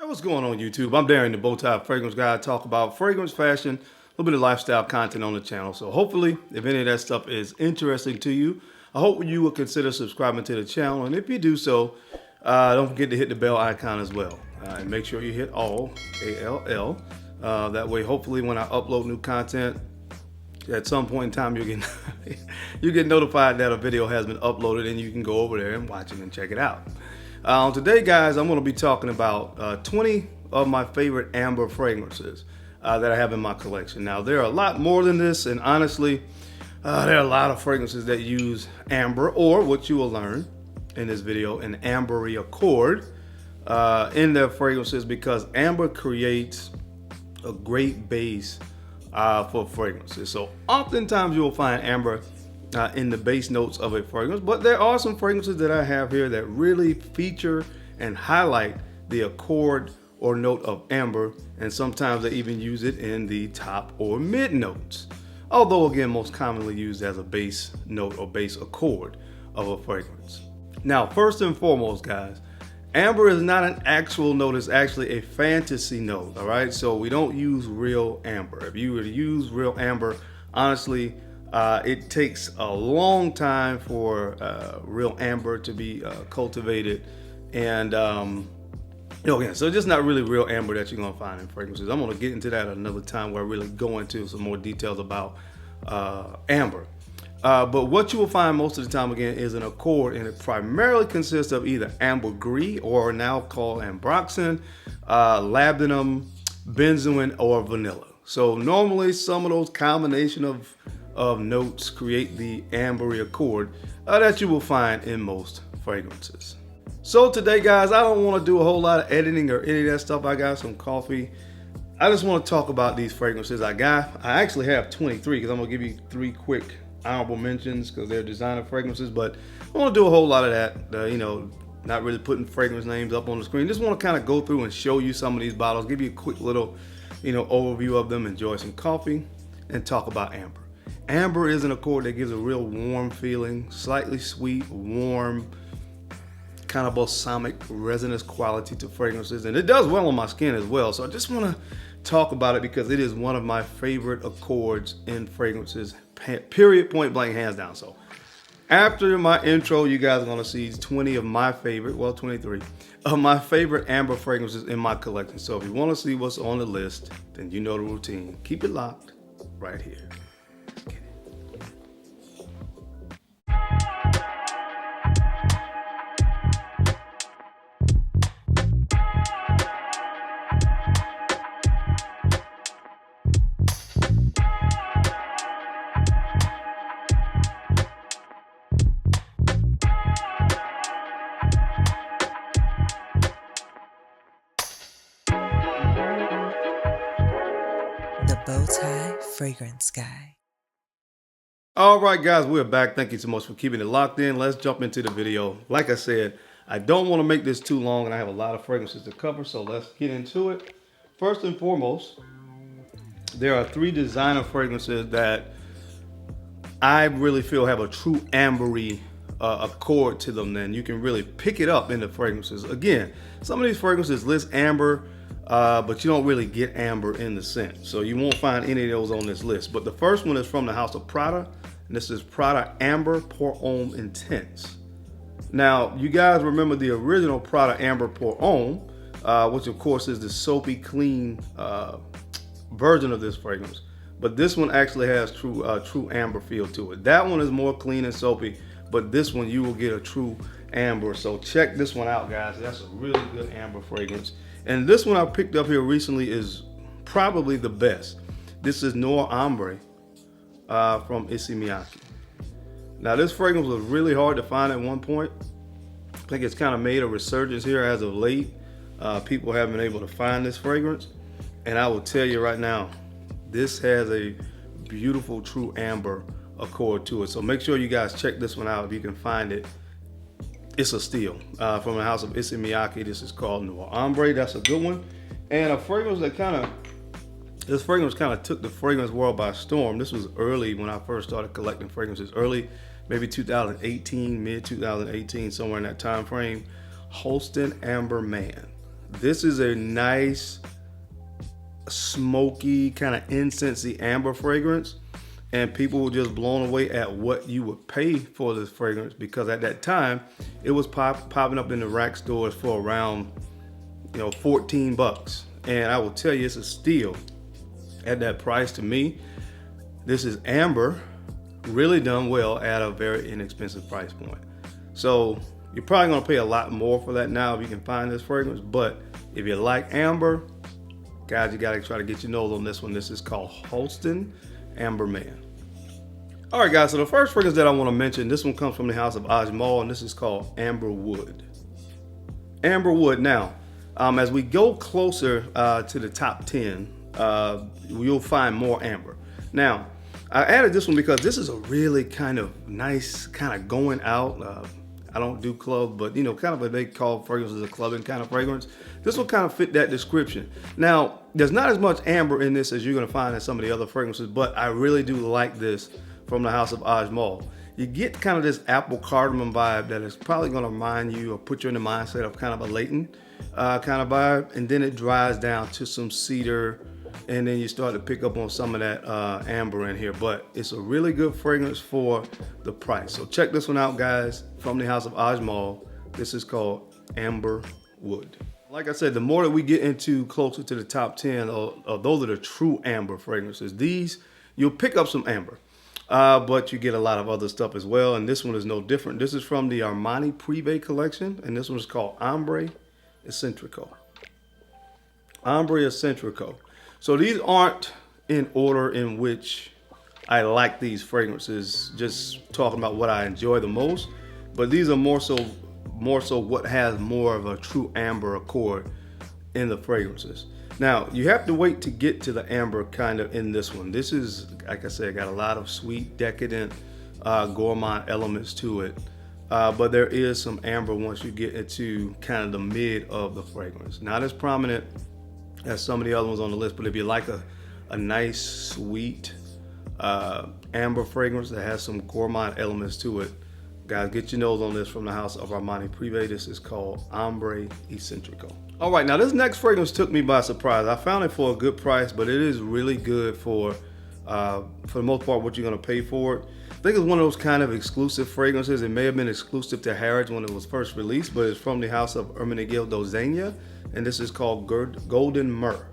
Hey, what's going on YouTube? I'm Darren, the Bowtie Fragrance Guy. I talk about fragrance, fashion, a little bit of lifestyle content on the channel. So hopefully, if any of that stuff is interesting to you, I hope you will consider subscribing to the channel. And if you do so, don't forget to hit the bell icon as well. And make sure you hit all, A-L-L. That way, hopefully, when I upload new content, at some point in time, you get notified that a video has been uploaded and you can go over there and watch it and check it out. Today, guys, I'm going to be talking about 20 of my favorite amber fragrances that I have in my collection. Now, there are a lot more than this, and honestly, there are a lot of fragrances that use amber, or what you will learn in this video, an ambery accord in their fragrances, because amber creates a great base for fragrances. So oftentimes you will find amber in the base notes of a fragrance, but there are some fragrances that I have here that really feature and highlight the accord or note of amber, and sometimes they even use it in the top or mid notes, although again most commonly used as a base note or base accord of a fragrance. Now, first and foremost, guys, amber is not an actual note, it's actually a fantasy note. All right, so we don't use real amber. If you were to use real amber, honestly, it takes a long time for real amber to be cultivated, and again, so just not really real amber that you're gonna find in fragrances. I'm gonna get into that another time where I really go into some more details about amber. But what you will find most of the time, again, is an accord, and it primarily consists of either ambergris, or now called ambroxan, labdanum, benzoin, or vanilla. So normally some of those combination of notes create the ambery accord that you will find in most fragrances. So today, guys, I don't want to do a whole lot of editing or any of that stuff. I got some coffee. I just want to talk about these fragrances I actually have 23, because I'm gonna give you 3 quick honorable mentions because they're designer fragrances, but I want to do a whole lot of that, not really putting fragrance names up on the screen. Just want to kind of go through and show you some of these bottles, give you a quick little overview of them, enjoy some coffee, and talk about amber. Amber is an accord that gives a real warm feeling, slightly sweet, warm, kind of balsamic resonance quality to fragrances, and it does well on my skin as well. So I just want to talk about it because it is one of my favorite accords in fragrances, period, point blank, hands down. So after my intro, you guys are going to see 20 of my favorite, well, 23 of my favorite amber fragrances in my collection. So if you want to see what's on the list, then you know the routine. Keep it locked right here. Bowtie Fragrance Guy. All right, guys, we're back. Thank you so much for keeping it locked in. Let's jump into the video. Like I said, I don't want to make this too long, and I have a lot of fragrances to cover, so let's get into it. First and foremost, there are 3 designer fragrances that I really feel have a true ambery accord to them. Then you can really pick it up in the fragrances. Again, some of these fragrances list amber, but you don't really get amber in the scent, so you won't find any of those on this list. But the first one is from the house of Prada, and this is Prada Amber Pour Homme Intense. Now, you guys remember the original Prada Amber Pour Homme, which of course is the soapy, clean version of this fragrance. But this one actually has true amber feel to it. That one is more clean and soapy, but this one you will get a true amber. So check this one out, guys. That's a really good amber fragrance. And this one I picked up here recently is probably the best. This is Noir Ambre from Issey Miyake. Now, this fragrance was really hard to find at one point. I think it's kind of made a resurgence here as of late. People have been able to find this fragrance. And I will tell you right now, this has a beautiful true amber accord to it. So make sure you guys check this one out if you can find it. It's a steal from the house of Issey Miyake. This is called Noir Ambre. That's a good one. And a fragrance that this fragrance kind of took the fragrance world by storm. This was early when I first started collecting fragrances. Early, maybe 2018, mid 2018, somewhere in that time frame. Holston Amber Man. This is a nice, smoky, kind of incensey amber fragrance. And people were just blown away at what you would pay for this fragrance, because at that time, it was popping up in the rack stores for around, 14 bucks. And I will tell you, it's a steal at that price. To me, this is amber, really done well at a very inexpensive price point. So you're probably gonna pay a lot more for that now if you can find this fragrance. But if you like amber, guys, you gotta try to get your nose on this one. This is called Halston Amber Man. All right, guys, so the first fragrance that I want to mention, this one comes from the house of Osmal, and this is called Amber Wood. Amber Wood. Now, as we go closer to the top 10, you'll find more amber. Now, I added this one because this is a really kind of nice, kind of going out. I don't do clubs, but kind of what they call fragrances a clubbing kind of fragrance. This will kind of fit that description. Now, there's not as much amber in this as you're gonna find in some of the other fragrances, but I really do like this from the house of Osmal. You get kind of this apple cardamom vibe that is probably gonna remind you or put you in the mindset of kind of a Leighton kind of vibe, and then it dries down to some cedar, and then you start to pick up on some of that amber in here. But it's a really good fragrance for the price. So check this one out, guys, from the house of Osmal. This is called Amber Wood. Like I said, the more that we get into closer to the top 10, those are the true amber fragrances. These, you'll pick up some amber, but you get a lot of other stuff as well. And this one is no different. This is from the Armani Private collection, and this one is called Ombre Eccentrico. Ombre Eccentrico. So these aren't in order in which I like these fragrances, just talking about what I enjoy the most, but these are more so what has more of a true amber accord in the fragrances. Now, you have to wait to get to the amber kind of in this one. This is, like I said, got a lot of sweet, decadent, gourmand elements to it. But there is some amber once you get into kind of the mid of the fragrance. Not as prominent as some of the other ones on the list, but if you like a nice, sweet amber fragrance that has some gourmand elements to it, guys, get your nose on this from the house of Armani Private. This is called Ombre Eccentrico. All right, now this next fragrance took me by surprise. I found it for a good price, but it is really good for the most part what you're gonna pay for it. I think it's one of those kind of exclusive fragrances. It may have been exclusive to Harrods when it was first released, but it's from the house of Ermenegildo Dozania, and this is called Golden Myrrh.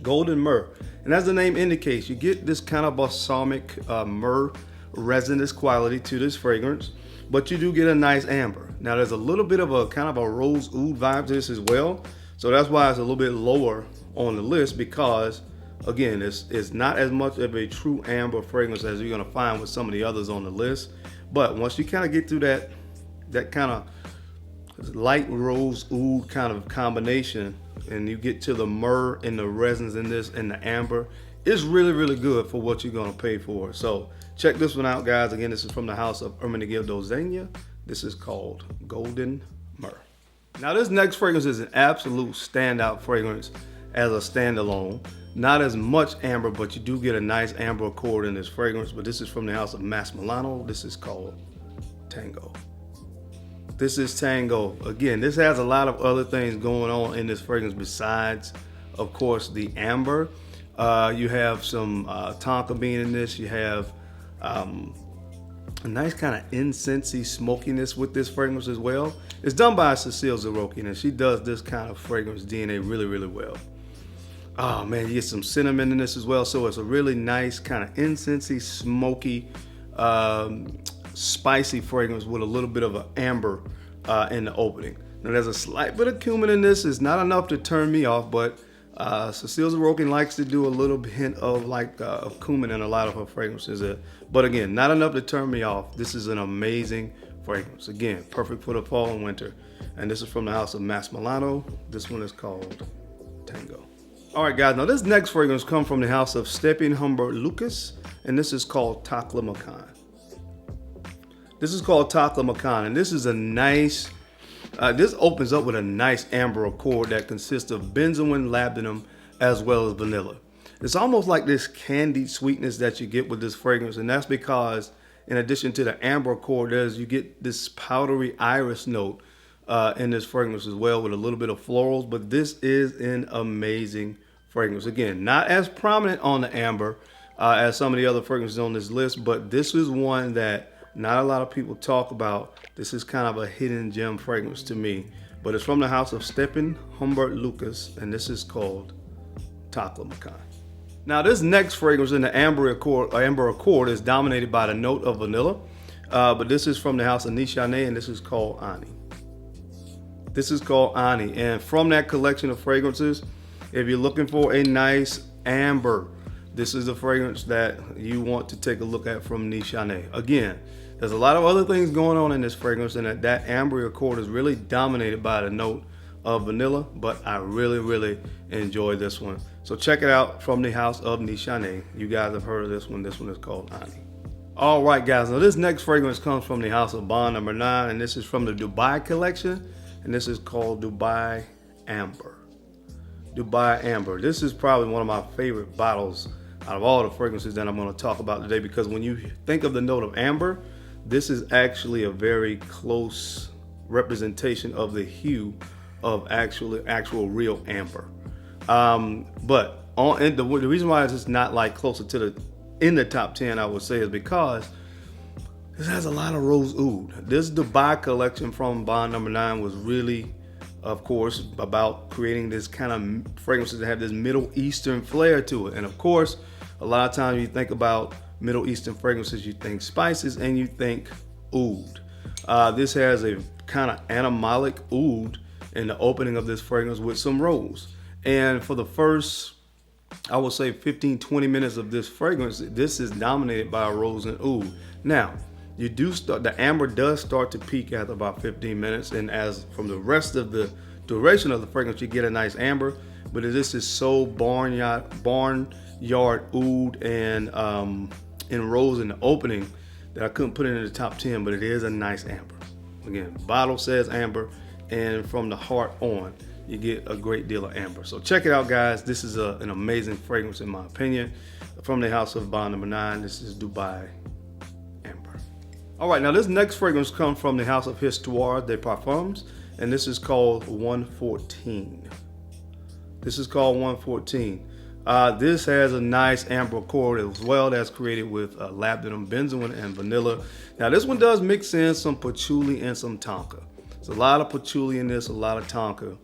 Golden Myrrh. And as the name indicates, you get this kind of balsamic myrrh resinous quality to this fragrance, but you do get a nice amber. Now there's a little bit of a kind of a rose oud vibe to this as well, so that's why it's a little bit lower on the list, because again, it's not as much of a true amber fragrance as you're gonna find with some of the others on the list. But once you kind of get through that kind of light rose oud kind of combination, and you get to the myrrh and the resins in this and the amber, it's really, really good for what you're gonna pay for. So check this one out, guys. Again, this is from the house of Ermenegildo Dozania. This is called Golden Myrrh. Now this next fragrance is an absolute standout fragrance as a standalone. Not as much amber, but you do get a nice amber accord in this fragrance. But this is from the house of Mas Milano. This is called Tango. This is Tango. Again, this has a lot of other things going on in this fragrance besides, of course, the amber. You have some tonka bean in this. You have a nice kind of incensey smokiness with this fragrance as well. It's done by Cecile Zarokian, and she does this kind of fragrance DNA really, really well. Oh man, you get some cinnamon in this as well. So it's a really nice kind of incensey, smoky, spicy fragrance with a little bit of an amber in the opening. Now there's a slight bit of cumin in this. It's not enough to turn me off, but Cecile Zarokian likes to do a little hint of of cumin in a lot of her fragrances. But again, not enough to turn me off. This is an amazing fragrance. Again, perfect for the fall and winter. And this is from the house of Mas Milano. This one is called Tango. All right, guys, now this next fragrance comes from the house of Stepien Humbert Lucas, and this is called Takla Macan. This is called Takla Macan, and this is a nice, this opens up with a nice amber accord that consists of benzoin, labdanum, as well as vanilla. It's almost like this candied sweetness that you get with this fragrance, and that's because in addition to the amber accord, you get this powdery iris note in this fragrance as well, with a little bit of florals. But this is an amazing fragrance. Again, not as prominent on the amber as some of the other fragrances on this list, but this is one that not a lot of people talk about. This is kind of a hidden gem fragrance to me, but it's from the house of Stephan Humbert Lucas, and this is called Tango Macan. Now, this next fragrance in the Amber Accord is dominated by the note of vanilla, but this is from the house of Nichane, and this is called Ani. This is called Ani, and from that collection of fragrances, if you're looking for a nice amber, this is the fragrance that you want to take a look at from Nichane. Again, there's a lot of other things going on in this fragrance, and that Amber Accord is really dominated by the note of vanilla, but I really enjoy this one. So check it out, from the house of Nichane. You guys have heard of this one. This one is called Ani. All right, guys. Now, this next fragrance comes from the house of Bond Number 9, and this is from the Dubai collection, and this is called Dubai Amber. Dubai Amber. This is probably one of my favorite bottles out of all the fragrances that I'm going to talk about today, because when you think of the note of amber, this is actually a very close representation of the hue of actual real amber. But the reason why it's not like closer to in the top 10, I would say, is because this has a lot of rose oud. This Dubai collection from Bond Number 9 was really, of course, about creating this kind of fragrances that have this Middle Eastern flair to it. And of course, a lot of times you think about Middle Eastern fragrances, you think spices and you think oud. This has a kind of animalic oud in the opening of this fragrance with some rose. And for the first, I would say 15-20 minutes of this fragrance, this is dominated by rose and oud. Now, the amber does start to peak after about 15 minutes, and as from the rest of the duration of the fragrance, you get a nice amber. But this is so barnyard oud and rose in the opening that I couldn't put it in the top 10, but it is a nice amber. Again, bottle says amber, and from the heart on, you get a great deal of amber. So check it out, guys. This is an amazing fragrance, in my opinion, from the house of Bond Number 9. This is Dubai Amber. All right, now this next fragrance comes from the house of Histoire de Parfums, and this is called 114. This is called 114. This has a nice amber accord as well, that's created with labdanum, benzoin, and vanilla. Now, this one does mix in some patchouli and some tonka. There's a lot of patchouli in this, a lot of tonka,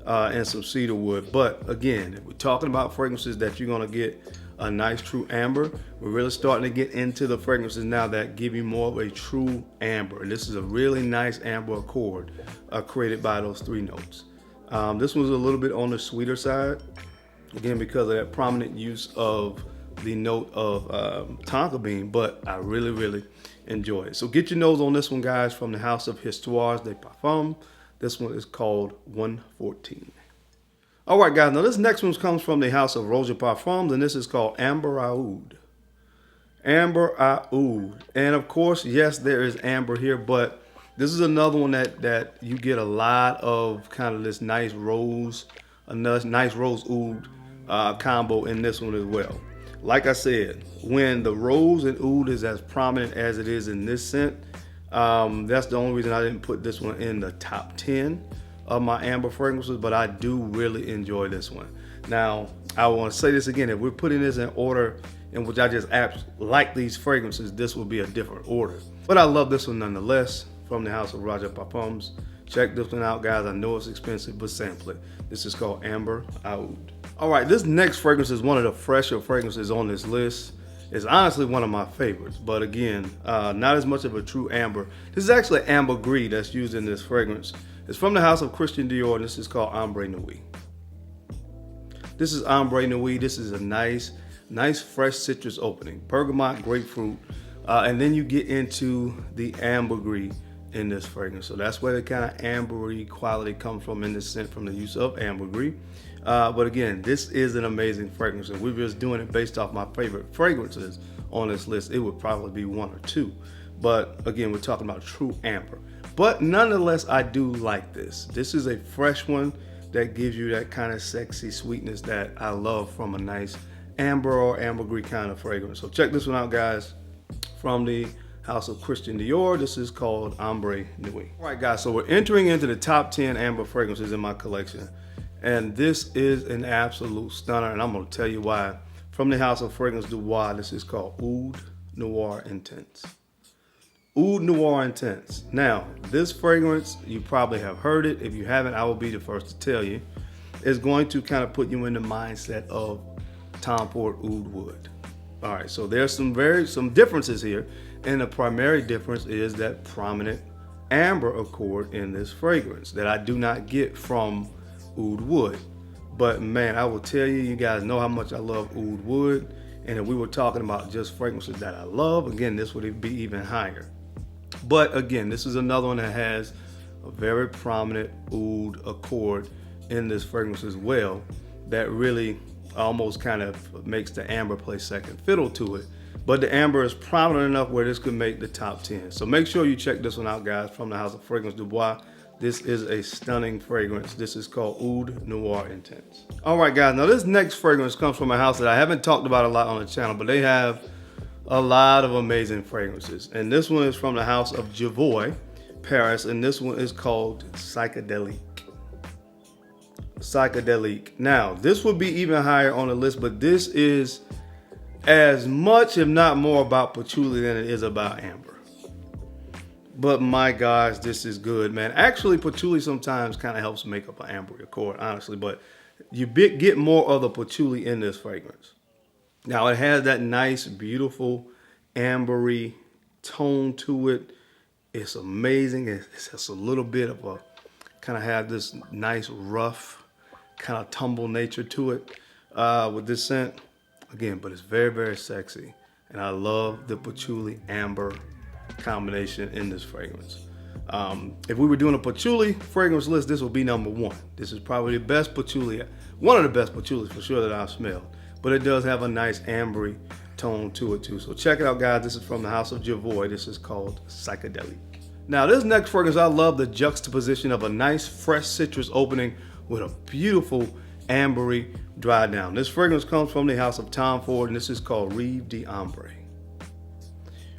and some cedarwood. But again, if we're talking about fragrances that you're gonna get a nice true amber, we're really starting to get into the fragrances now that give you more of a true amber. And this is a really nice amber accord created by those three notes. This one's a little bit on the sweeter side, again, because of that prominent use of the note of tonka bean, but I really enjoy it. So get your nose on this one, guys, from the house of Histoire de Parfums. This one is called 114. All right, guys, now this next one comes from the house of Roger Parfums, and this is called Amber Oud. Amber Oud. And of course, yes, there is amber here, but this is another one that you get a lot of kind of this nice rose, a nice rose oud combo in this one as well. Like I said, when the rose and oud is as prominent as it is in this scent, that's the only reason I didn't put this one in the top 10 of my amber fragrances, but I do really enjoy this one. Now, I want to say this again, if we're putting this in order in which I just like these fragrances, this will be a different order. But I love this one nonetheless, from the house of Roger Parfums. Check this one out, guys. I know it's expensive, but sample it. This is called Amber Oud. All right, this next fragrance is one of the fresher fragrances on this list. It's honestly one of my favorites, but again, not as much of a true amber. This is actually ambergris that's used in this fragrance. It's from the house of Christian Dior, and this is called Ombre Noir. This is Ombre Noir. This is a nice fresh citrus opening. Bergamot, grapefruit, and then you get into the ambergris in this fragrance. So that's where the kind of ambery quality comes from in this scent, from the use of ambergris. But again, this is an amazing fragrance, and we're just doing it based off my favorite fragrances on this list. It would probably be one or two. But again, we're talking about true amber. But nonetheless, I do like this. This is a fresh one that gives you that kind of sexy sweetness that I love from a nice amber or ambergris kind of fragrance. So check this one out, guys, from the house of Christian Dior. This is called Ombre Noir. All right, guys, so we're entering into the top 10 amber fragrances in my collection. And this is an absolute stunner, and I'm gonna tell you why. From the house of Fragrance du Bois, this is called Oud Noir Intense. Oud Noir Intense. Now, this fragrance, you probably have heard it. If you haven't, I will be the first to tell you. It's going to kind of put you in the mindset of Tom Ford Oud Wood. All right, so there's some differences here, and the primary difference is that prominent amber accord in this fragrance that I do not get from Oud Wood. But man, I will tell you, you guys know how much I love Oud Wood, and if we were talking about just fragrances that I love, again, this would be even higher. But again, this is another one that has a very prominent oud accord in this fragrance as well, that really almost kind of makes the amber play second fiddle to it. But the amber is prominent enough where this could make the top 10. So make sure you check this one out, guys, from the house of Fragrance du Bois. This is a stunning fragrance. This is called Oud Noir Intense. All right, guys, now this next fragrance comes from a house that I haven't talked about a lot on the channel, but they have a lot of amazing fragrances. And this one is from the house of Givenchy, Paris, and this one is called Psychedelic. Psychedelic. Now, this would be even higher on the list, but this is as much, if not more, about patchouli than it is about amber. But my gosh, this is good, man. Actually, patchouli sometimes kind of helps make up an amber accord, honestly, but you get more of the patchouli in this fragrance. Now, it has that nice, beautiful, ambery tone to it. It's amazing. It has a little bit of a, kind of have this nice, rough, kind of tumble nature to it with this scent. Again, but it's very, very sexy. And I love the patchouli amber combination in this fragrance. If we were doing a patchouli fragrance list, this would be number one. This is probably the best patchouli, one of the best patchoulis for sure that I've smelled. But it does have a nice ambery tone to it too. So check it out, guys. This is from the house of Givenchy. This is called Psychedelic. Now, this next fragrance, I love the juxtaposition of a nice fresh citrus opening with a beautiful ambery dry down. This fragrance comes from the house of Tom Ford, and this is called Reeve de Ombre.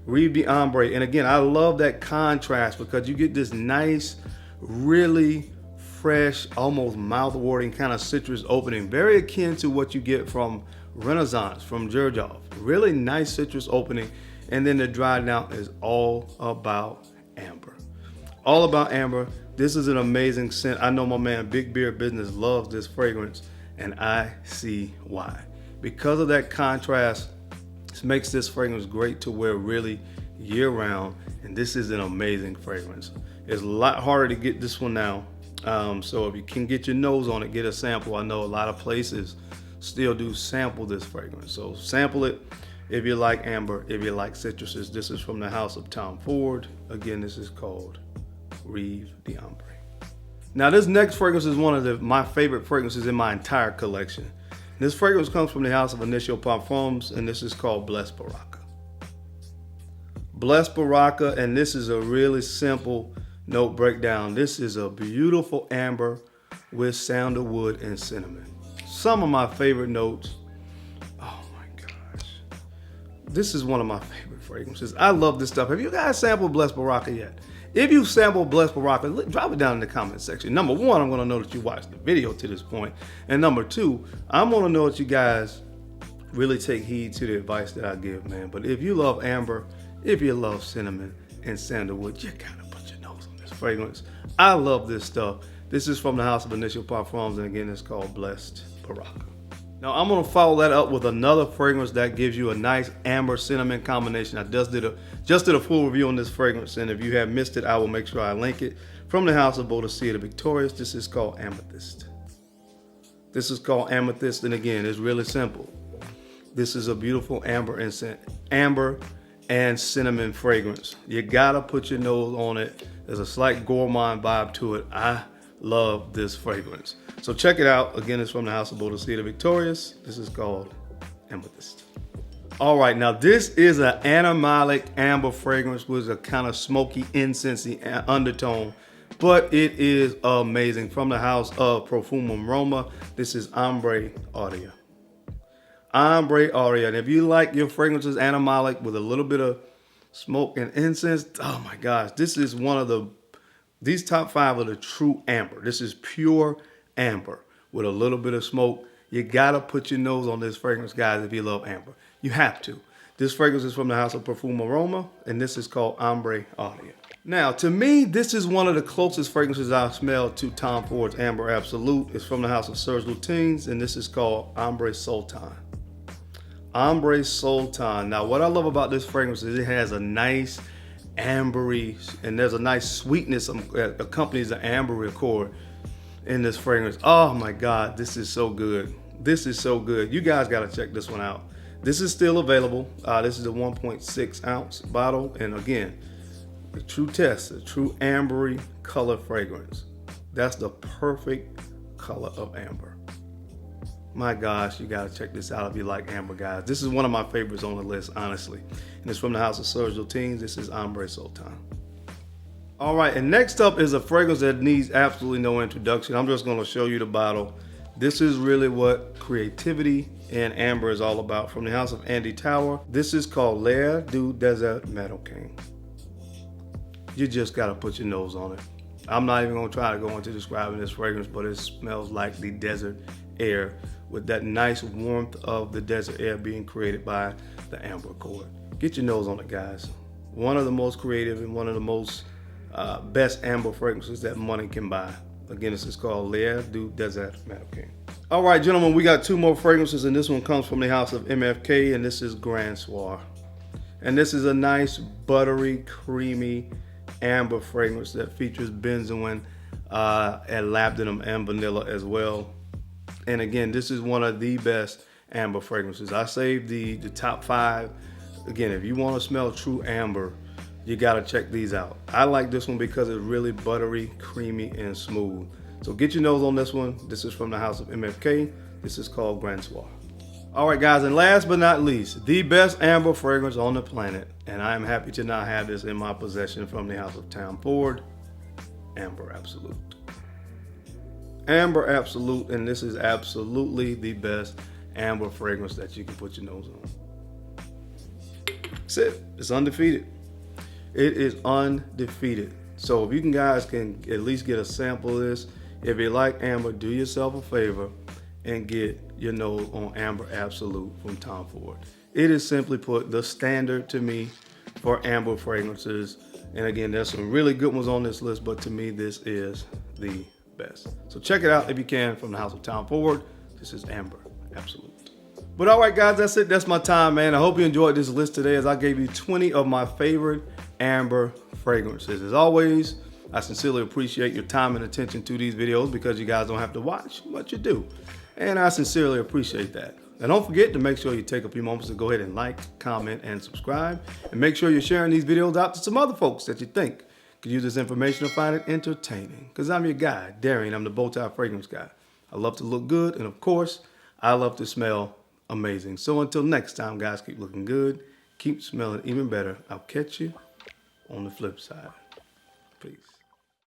Reeve de Ombre, and again, I love that contrast because you get this nice, really fresh, almost mouth-watering kind of citrus opening, very akin to what you get from Renaissance, from Xerjoff. Really nice citrus opening, and then the dry down is all about amber. All about amber. This is an amazing scent. I know my man Big Beard Business loves this fragrance, and I see why. Because of that contrast, this makes this fragrance great to wear really year-round, and this is an amazing fragrance. It's a lot harder to get this one now, so if you can get your nose on it, get a sample. I know a lot of places still do sample this fragrance, so sample it if you like amber, if you like citruses. This is from the house of Tom Ford. Again, this is called Reeve de Ombre. Now, this next fragrance is one of my favorite fragrances in my entire collection. This fragrance comes from the house of Initial Parfums, and this is called Blessed Baraka. Blessed Baraka, and this is a really simple note breakdown. This is a beautiful amber with sandalwood and cinnamon. Some of my favorite notes. Oh my gosh. This is one of my favorite fragrances. I love this stuff. Have you guys sampled Blessed Baraka yet? If you sample Blessed Baraka, drop it down in the comment section. Number one, I'm going to know that you watched the video to this point. And number two, I'm going to know that you guys really take heed to the advice that I give, man. But if you love amber, if you love cinnamon and sandalwood, you got to put your nose on this fragrance. I love this stuff. This is from the house of Initial Parfums, and again, it's called Blessed Baraka. Now, I'm going to follow that up with another fragrance that gives you a nice amber cinnamon combination. I just did a full review on this fragrance, and if you have missed it, I will make sure I link it. From the house of Bodicea Victorious, this is called Amethyst. This is called Amethyst, and again, it's really simple. This is a beautiful amber and cinnamon fragrance. You gotta put your nose on it. There's a slight gourmand vibe to it. I love this fragrance. So check it out. Again, it's from the house of Bodicea Victorious. This is called Amethyst. All right, now this is an animalic amber fragrance with a kind of smoky, incensey undertone, but it is amazing. From the house of Profumum Roma, this is Ombre Aurea. Ombre Aurea. And if you like your fragrances animalic with a little bit of Smoke and incense. Oh my gosh, this is one of these top 5 are the true amber. This is pure amber with a little bit of smoke. You gotta put your nose on this fragrance, guys, if you love amber. You have to. This fragrance is from the house of Parfum Aroma, and this is called Ombre Sultan. Now, to me, this is one of the closest fragrances I've smelled to Tom Ford's Amber Absolute. It's from the house of Serge Lutens, and this is called Ombre Sultan. Ombre Sultan. Now, what I love about this fragrance is it has a nice ambery, and there's a nice sweetness that accompanies the ambery accord in this fragrance. Oh my God, this is so good. This is so good. You guys got to check this one out. This is still available. This is a 1.6 ounce bottle, and again, the true test, a true ambery color fragrance. That's the perfect color of amber. My gosh, you gotta check this out if you like amber, guys. This is one of my favorites on the list, honestly. And it's from the house of Serge Lutens. This is Ombre Sultan. All right, and next up is a fragrance that needs absolutely no introduction. I'm just gonna show you the bottle. This is really what creativity and amber is all about. From the house of Andy Tower. This is called Lyrik du Desert Marocain. You just gotta put your nose on it. I'm not even gonna try to go into describing this fragrance, but it smells like the desert air with that nice warmth of the desert air being created by the amber accord. Get your nose on it, guys. One of the most creative and one of the most best amber fragrances that money can buy. Again, this is called Lyrik du Desert Marocain. All right, gentlemen, we got 2 more fragrances, and this one comes from the house of MFK, and this is Grand Soir. And this is a nice, buttery, creamy amber fragrance that features benzoin, and labdanum and vanilla as well. And again, this is one of the best amber fragrances. I saved the top 5. Again, if you want to smell true amber, you got to check these out. I like this one because it's really buttery, creamy, and smooth. So get your nose on this one. This is from the house of MFK. This is called Grand Soir. All right, guys, and last but not least, the best amber fragrance on the planet. And I am happy to now have this in my possession from the house of Tom Ford, Amber Absolute. Amber Absolute, and this is absolutely the best amber fragrance that you can put your nose on. That's it. It's undefeated. It is undefeated. So if you guys can at least get a sample of this, if you like amber, do yourself a favor and get your nose on Amber Absolute from Tom Ford. It is simply put the standard to me for amber fragrances. And again, there's some really good ones on this list, but to me, this is the best. So check it out if you can from the house of Tom Ford. This is Amber Absolute. But all right, guys, that's it. That's my time, man. I hope you enjoyed this list today as I gave you 20 of my favorite amber fragrances. As always, I sincerely appreciate your time and attention to these videos because you guys don't have to watch, but you do. And I sincerely appreciate that. And don't forget to make sure you take a few moments to go ahead and like, comment, and subscribe. And make sure you're sharing these videos out to some other folks that you think could use this information or find it entertaining. Because I'm your guy, Darian. I'm the Bowtie Fragrance Guy. I love to look good, and of course, I love to smell amazing. So until next time, guys, keep looking good, keep smelling even better. I'll catch you on the flip side. Peace.